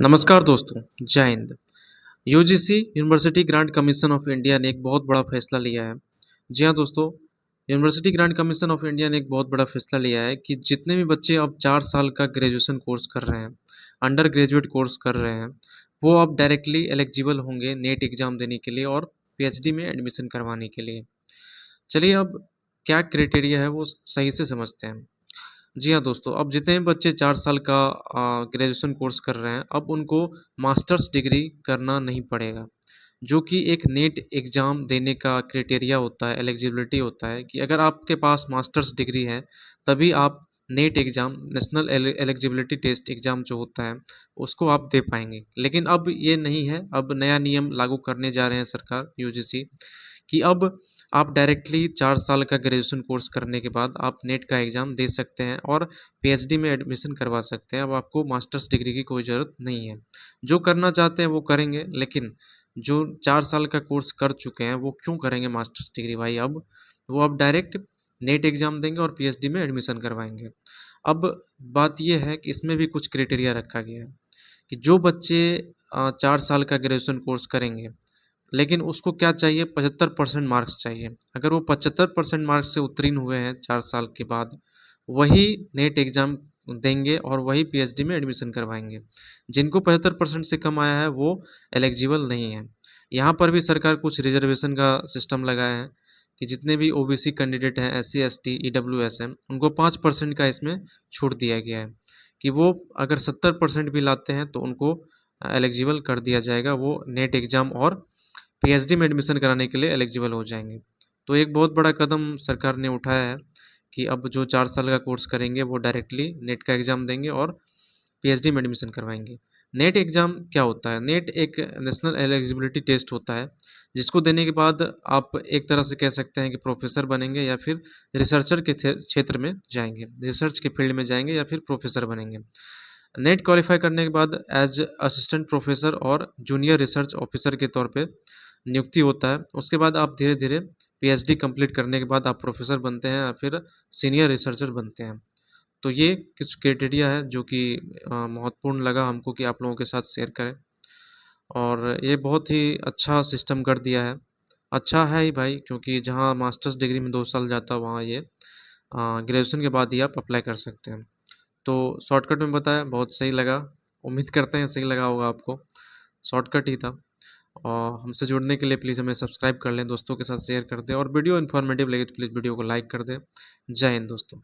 नमस्कार दोस्तों, जय Hind. UGC university grant commission of India ने एक बहुत बड़ा फैसला लिया है। जी हाँ दोस्तों, university grant commission of India ने एक बहुत बड़ा फैसला लिया है कि जितने भी बच्चे अब 4 साल का ग्रेजुएशन कोर्स कर रहे हैं, अंडर ग्रेजुएट कोर्स कर रहे हैं, वो अब डायरेक्टली एलिजिबल होंगे नेट एग्ज़ाम देने के लिए और पीएचडी में एडमिशन करवाने के लिए। चलिए अब क्या क्राइटेरिया है वो सही से समझते हैं। जी हाँ दोस्तों, अब जितने भी बच्चे 4 साल का ग्रेजुएशन कोर्स कर रहे हैं, अब उनको मास्टर्स डिग्री करना नहीं पड़ेगा, जो कि एक नेट एग्ज़ाम देने का क्राइटेरिया होता है, एलिजिबिलिटी होता है कि अगर आपके पास मास्टर्स डिग्री है, तभी आप NET exam, national eligibility test exam जो होता है, उसको आप दे पाएँगे। लेकिन अब ये नहीं है, अब नया नियम लागू करने जा रहे हैं सरकार, यूजीसी, कि अब आप डायरेक्टली 4 साल का ग्रेजुएशन कोर्स करने के बाद आप नेट का एग्ज़ाम दे सकते हैं और पीएचडी में एडमिशन करवा सकते हैं। अब आपको मास्टर्स डिग्री की कोई ज़रूरत नहीं है। जो करना चाहते हैं वो करेंगे, लेकिन जो 4 साल का कोर्स कर चुके हैं वो क्यों करेंगे मास्टर्स डिग्री भाई अब? वो अब डायरेक्ट नेट एग्ज़ाम देंगे और पीएचडी में एडमिशन करवाएँगे। अब बात ये है कि इसमें भी कुछ क्राइटेरिया रखा गया है कि जो बच्चे 4 साल का ग्रेजुएशन कोर्स करेंगे, लेकिन उसको क्या चाहिए, 75% मार्क्स चाहिए। अगर वो 75% मार्क्स से उत्तीर्ण हुए हैं 4 साल के बाद, वही नेट एग्ज़ाम देंगे और वही पीएचडी में एडमिशन करवाएँगे। जिनको 75% से कम आया है वो एलिजिबल नहीं है। यहाँ पर भी सरकार कुछ रिज़र्वेशन का सिस्टम लगाया है कि जितने भी ओबीसी कैंडिडेट हैं, एससी, एसटी, ईडब्ल्यूएस हैं, उनको 5% का इसमें छूट दिया गया है कि वो अगर 70% भी लाते हैं तो उनको एलिजिबल कर दिया जाएगा, वो नेट एग्ज़ाम और पीएचडी में एडमिशन कराने के लिए एलिजिबल हो जाएँगे। तो एक बहुत बड़ा कदम सरकार ने उठाया है कि अब जो 4 साल का कोर्स करेंगे वो डायरेक्टली नेट का एग्ज़ाम देंगे और पीएचडी में एडमिशन करवाएँगे। नेट एग्ज़ाम क्या होता है? नेट एक नेशनल एलिजिबिलिटी टेस्ट होता है, जिसको देने के बाद आप एक तरह से कह सकते हैं कि प्रोफ़ेसर बनेंगे या फिर रिसर्चर के क्षेत्र में जाएँगे, रिसर्च के फील्ड में जाएँगे या फिर प्रोफ़ेसर बनेंगे। नेट क्वालीफ़ाई करने के बाद एज़ असिस्टेंट प्रोफ़ेसर और जूनियर रिसर्च ऑफ़िसर के तौर पे नियुक्ति होता है। उसके बाद आप धीरे-धीरे पीएचडी कंप्लीट करने के बाद आप प्रोफ़ेसर बनते हैं या फिर सीनियर रिसर्चर बनते हैं। तो ये कुछ क्राइटेरिया है जो कि महत्वपूर्ण लगा हमको कि आप लोगों के साथ शेयर करें और ये बहुत ही अच्छा सिस्टम कर दिया है। अच्छा है ही भाई, क्योंकि जहाँ मास्टर्स डिग्री में 2 साल जाता है वहाँ ये ग्रेजुएशन के बाद ही आप अप्लाई कर सकते हैं। तो शॉर्टकट में बताया, बहुत सही लगा। उम्मीद करते हैं सही लगा होगा आपको। शॉर्टकट ही था। और हमसे जुड़ने के लिए प्लीज़ हमें सब्सक्राइब कर लें, दोस्तों के साथ शेयर कर दें और वीडियो इन्फॉर्मेटिव लगे तो प्लीज़ वीडियो को लाइक कर दें। जय हिंद दोस्तों।